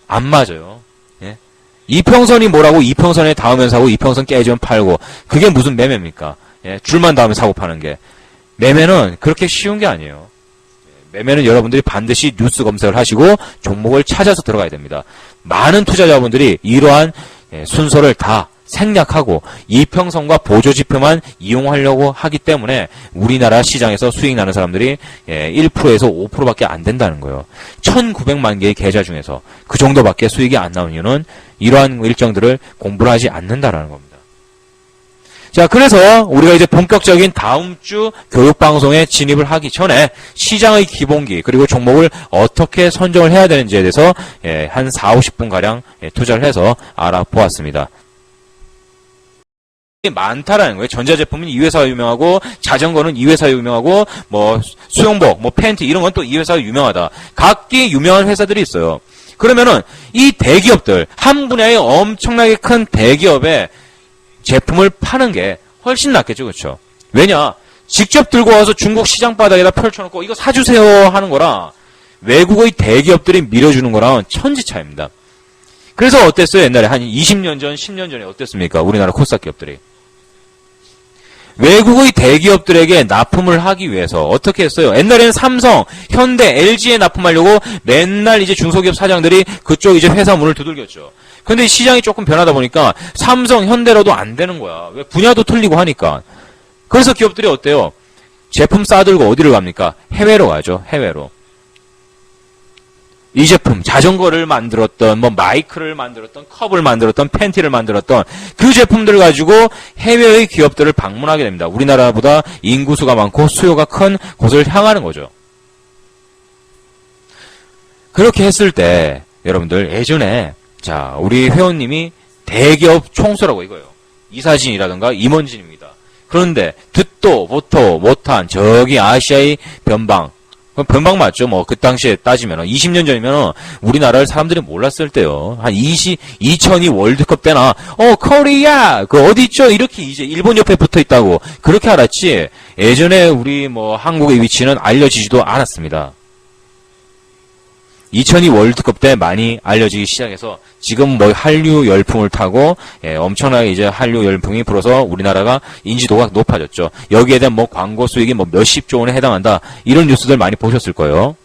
안 맞아요. 예? 이평선이 뭐라고 이평선에 닿으면 사고 이평선 깨지면 팔고 그게 무슨 매매입니까? 예? 줄만 닿으면 사고 파는 게. 매매는 그렇게 쉬운 게 아니에요. 매매는 여러분들이 반드시 뉴스 검색을 하시고 종목을 찾아서 들어가야 됩니다. 많은 투자자분들이 이러한 순서를 다 생략하고 이평선과 보조지표만 이용하려고 하기 때문에 우리나라 시장에서 수익 나는 사람들이 1%에서 5%밖에 안 된다는 거예요. 1900만 개의 계좌 중에서 그 정도밖에 수익이 안 나오는 이유는 이러한 일정들을 공부를 하지 않는다라는 겁니다. 자, 그래서 우리가 이제 본격적인 다음 주 교육방송에 진입을 하기 전에 시장의 기본기 그리고 종목을 어떻게 선정을 해야 되는지에 대해서 한 40-50분가량 투자를 해서 알아보았습니다. 많다라는 거예요. 전자제품은 이 회사가 유명하고 자전거는 이 회사가 유명하고 뭐 수영복, 뭐 팬티 이런 건 또 이 회사가 유명하다. 각기 유명한 회사들이 있어요. 그러면은 이 대기업들 한 분야의 엄청나게 큰 대기업의 제품을 파는 게 훨씬 낫겠죠. 그렇죠? 왜냐? 직접 들고 와서 중국 시장 바닥에다 펼쳐놓고 이거 사주세요 하는 거랑 외국의 대기업들이 밀어주는 거랑 천지 차이입니다. 그래서 어땠어요? 옛날에 한 20년 전, 10년 전에 어땠습니까? 우리나라 코스닥 기업들이. 외국의 대기업들에게 납품을 하기 위해서 어떻게 했어요? 옛날에는 삼성, 현대, LG에 납품하려고 맨날 이제 중소기업 사장들이 그쪽 이제 회사 문을 두들겼죠. 근데 시장이 조금 변하다 보니까 삼성, 현대로도 안 되는 거야. 왜? 분야도 틀리고 하니까. 그래서 기업들이 어때요? 제품 싸들고 어디를 갑니까? 해외로 가죠. 해외로. 이 제품, 자전거를 만들었던, 뭐 마이크를 만들었던, 컵을 만들었던, 팬티를 만들었던 그 제품들을 가지고 해외의 기업들을 방문하게 됩니다. 우리나라보다 인구수가 많고 수요가 큰 곳을 향하는 거죠. 그렇게 했을 때 여러분들 예전에 자 우리 회원님이 대기업 총수라고 이거예요. 이사진이라든가 임원진입니다. 그런데 듣도 보도 못한 저기 아시아의 변방 변방 맞죠? 뭐, 그 당시에 따지면, 20년 전이면, 우리나라를 사람들이 몰랐을 때요. 한 2002 월드컵 때나, 코리아! 그 어디 있죠? 이렇게 이제 일본 옆에 붙어 있다고. 그렇게 알았지, 예전에 우리 뭐, 한국의 위치는 알려지지도 않았습니다. 2002 월드컵 때 많이 알려지기 시작해서 지금 뭐 한류 열풍을 타고 엄청나게 이제 한류 열풍이 불어서 우리나라가 인지도가 높아졌죠. 여기에 대한 뭐 광고 수익이 뭐 몇십조 원에 해당한다. 이런 뉴스들 많이 보셨을 거예요.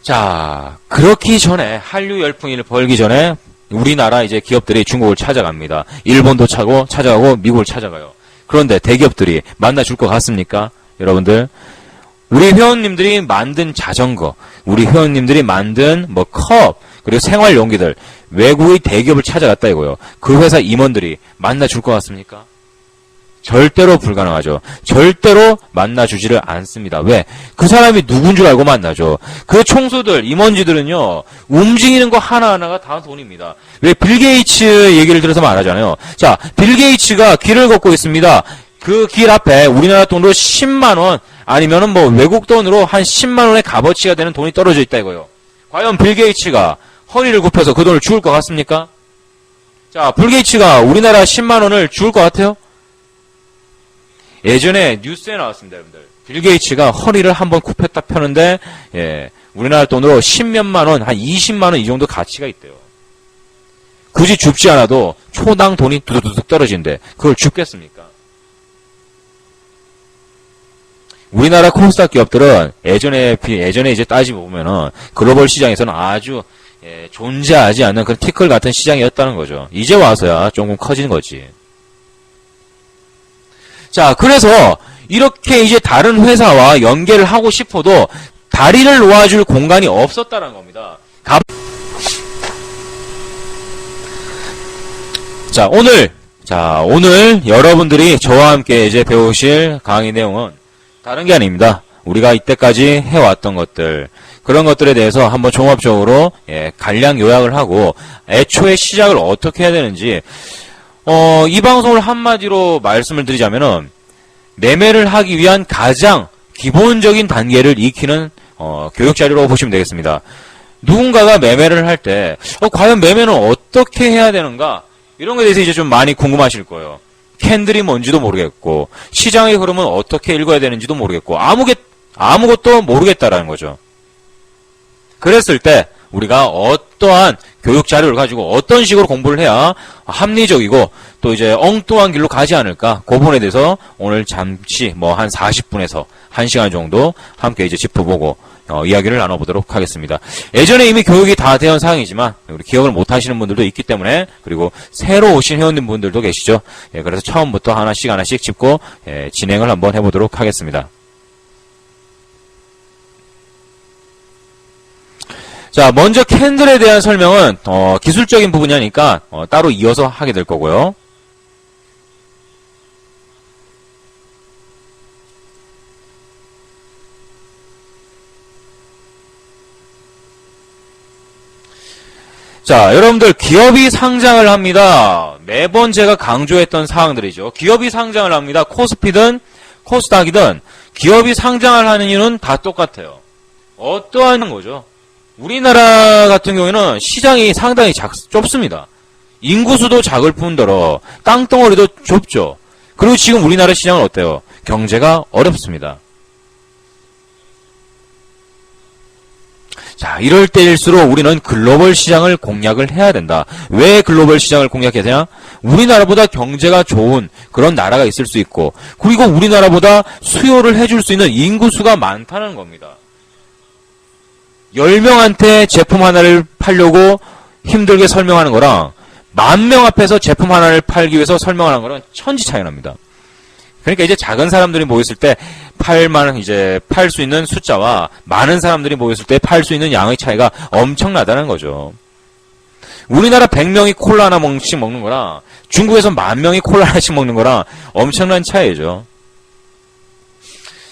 자, 그렇기 전에 한류 열풍이 벌기 전에 우리나라 이제 기업들이 중국을 찾아갑니다. 일본도 찾아가고 미국을 찾아가요. 그런데 대기업들이 만나줄 것 같습니까? 여러분들? 우리 회원님들이 만든 자전거, 우리 회원님들이 만든 뭐 컵, 그리고 생활 용기들, 외국의 대기업을 찾아갔다 이거요. 그 회사 임원들이 만나줄 것 같습니까? 절대로 불가능하죠. 절대로 만나주지를 않습니다. 왜? 그 사람이 누군 줄 알고 만나죠. 그 총수들, 임원지들은요, 움직이는 거 하나하나가 다 돈입니다. 왜? 빌 게이츠 얘기를 들어서 말하잖아요. 자, 빌 게이츠가 길을 걷고 있습니다. 그 길 앞에 우리나라 돈으로 10만원, 아니면은 뭐 외국 돈으로 한 10만원의 값어치가 되는 돈이 떨어져 있다 이거요. 과연 빌 게이츠가 허리를 굽혀서 그 돈을 주울 것 같습니까? 자, 빌 게이츠가 우리나라 10만원을 주울 것 같아요? 예전에 뉴스에 나왔습니다, 여러분들. 빌 게이츠가 허리를 한번 굽혔다 펴는데, 우리나라 돈으로 10몇만원, 한 20만원 이 정도 가치가 있대요. 굳이 줍지 않아도 초당 돈이 두둑두둑 떨어지는데, 그걸 줍겠습니까? 우리나라 코스닥 기업들은 예전에 이제 따지고 보면은 글로벌 시장에서는 아주 존재하지 않는 그런 티끌 같은 시장이었다는 거죠. 이제 와서야 조금 커진 거지. 자, 그래서 이렇게 이제 다른 회사와 연계를 하고 싶어도 다리를 놓아줄 공간이 없었다는 겁니다. 오늘 여러분들이 저와 함께 이제 배우실 강의 내용은 다른 게 아닙니다. 우리가 이때까지 해왔던 것들, 그런 것들에 대해서 한번 종합적으로 간략 요약을 하고 애초에 시작을 어떻게 해야 되는지 이 방송을 한마디로 말씀을 드리자면은 매매를 하기 위한 가장 기본적인 단계를 익히는 교육 자료라고 보시면 되겠습니다. 누군가가 매매를 할 때 과연 매매는 어떻게 해야 되는가? 이런 것에 대해서 이제 좀 많이 궁금하실 거예요. 캔들이 뭔지도 모르겠고 시장의 흐름은 어떻게 읽어야 되는지도 모르겠고 아무것도 모르겠다라는 거죠. 그랬을 때 우리가 어떠한 교육 자료를 가지고 어떤 식으로 공부를 해야 합리적이고 또 이제 엉뚱한 길로 가지 않을까? 그 부분에 대해서 오늘 잠시 뭐 한 40분에서 1시간 정도 함께 이제 짚어보고 이야기를 나눠보도록 하겠습니다. 예전에 이미 교육이 다 되어 사항이지만 우리 기억을 못 하시는 분들도 있기 때문에 그리고 새로 오신 회원님분들도 계시죠. 그래서 처음부터 하나씩 짚고 진행을 한번 해보도록 하겠습니다. 자, 먼저 캔들에 대한 설명은 기술적인 부분이니까 따로 이어서 하게 될 거고요. 자, 여러분들 기업이 상장을 합니다. 매번 제가 강조했던 사항들이죠. 기업이 상장을 합니다. 코스피든 코스닥이든 기업이 상장을 하는 이유는 다 똑같아요. 어떠한 거죠? 우리나라 같은 경우에는 시장이 상당히 좁습니다. 인구수도 작을 뿐더러 땅덩어리도 좁죠. 그리고 지금 우리나라 시장은 어때요? 경제가 어렵습니다. 자, 이럴 때일수록 우리는 글로벌 시장을 공략을 해야 된다. 왜 글로벌 시장을 공략해야 되냐? 우리나라보다 경제가 좋은 그런 나라가 있을 수 있고, 그리고 우리나라보다 수요를 해줄 수 있는 인구수가 많다는 겁니다. 10명한테 제품 하나를 팔려고 힘들게 설명하는 거랑 10,000명 앞에서 제품 하나를 팔기 위해서 설명하는 거랑 천지 차이 납니다. 그러니까 이제 작은 사람들이 모였을 때 팔 수 있는 숫자와 많은 사람들이 모였을 때 팔 수 있는 양의 차이가 엄청나다는 거죠. 우리나라 100명이 콜라 하나씩 먹는 거랑 중국에서 10,000명이 콜라 하나씩 먹는 거랑 엄청난 차이죠.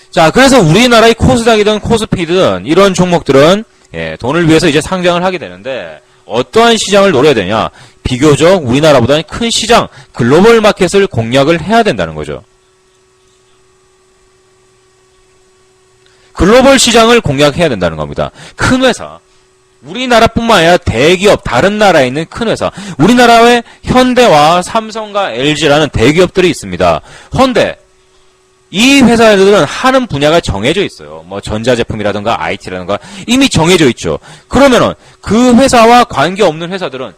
자, 그래서 우리나라의 코스닥이든 코스피든 이런 종목들은 돈을 위해서 이제 상장을 하게 되는데 어떠한 시장을 노려야 되냐? 비교적 우리나라보다는 큰 시장, 글로벌 마켓을 공략을 해야 된다는 거죠. 글로벌 시장을 공략해야 된다는 겁니다. 큰 회사, 우리나라뿐만 아니라 대기업, 다른 나라에 있는 큰 회사, 우리나라에 현대와 삼성과 LG라는 대기업들이 있습니다. 헌데 이 회사들은 하는 분야가 정해져 있어요. 뭐 전자제품이라든가 IT라든가 이미 정해져 있죠. 그러면은 그 회사와 관계없는 회사들은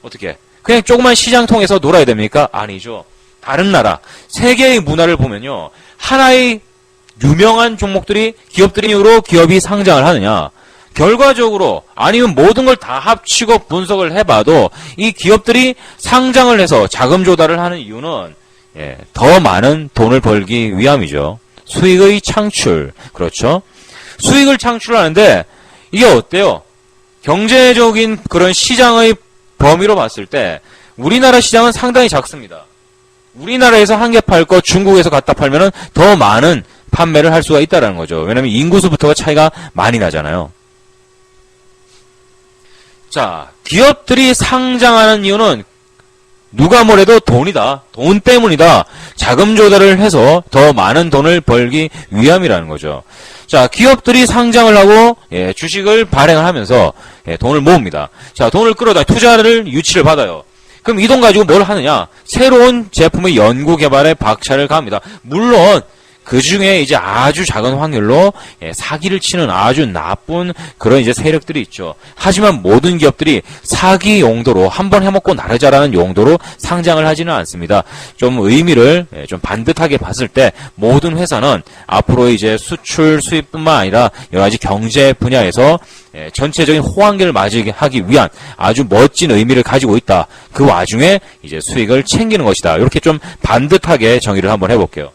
어떻게 그냥 조그만 시장 통해서 놀아야 됩니까? 아니죠. 다른 나라, 세계의 문화를 보면요. 하나의 유명한 종목들이 기업들이로 기업이 상장을 하느냐. 결과적으로 아니면 모든 걸 다 합치고 분석을 해봐도 이 기업들이 상장을 해서 자금 조달을 하는 이유는 더 많은 돈을 벌기 위함이죠. 수익의 창출. 그렇죠. 수익을 창출하는데 이게 어때요? 경제적인 그런 시장의 범위로 봤을 때 우리나라 시장은 상당히 작습니다. 우리나라에서 한 개 팔 거 중국에서 갖다 팔면은 더 많은 판매를 할 수가 있다는 거죠. 왜냐하면 인구수부터가 차이가 많이 나잖아요. 자, 기업들이 상장하는 이유는 누가 뭐래도 돈이다. 돈 때문이다. 자금 조달을 해서 더 많은 돈을 벌기 위함이라는 거죠. 자, 기업들이 상장을 하고 주식을 발행을 하면서 돈을 모읍니다. 자, 돈을 끌어다 투자를 유치를 받아요. 그럼 이 돈 가지고 뭘 하느냐? 새로운 제품의 연구 개발에 박차를 가합니다. 물론 그 중에 이제 아주 작은 확률로 사기를 치는 아주 나쁜 그런 이제 세력들이 있죠. 하지만 모든 기업들이 사기 용도로 한번 해먹고 나르자라는 용도로 상장을 하지는 않습니다. 좀 의미를 좀 반듯하게 봤을 때 모든 회사는 앞으로 이제 수출 수입뿐만 아니라 여러 가지 경제 분야에서 전체적인 호황기를 맞이하기 위한 아주 멋진 의미를 가지고 있다. 그 와중에 이제 수익을 챙기는 것이다. 이렇게 좀 반듯하게 정의를 한번 해볼게요.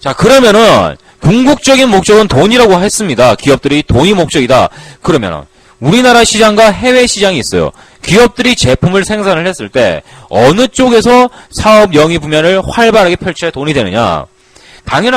자, 그러면은 궁극적인 목적은 돈이라고 했습니다. 기업들이 돈이 목적이다. 그러면은 우리나라 시장과 해외 시장이 있어요. 기업들이 제품을 생산을 했을 때 어느 쪽에서 사업 영위 분야를 활발하게 펼쳐야 돈이 되느냐? 당연한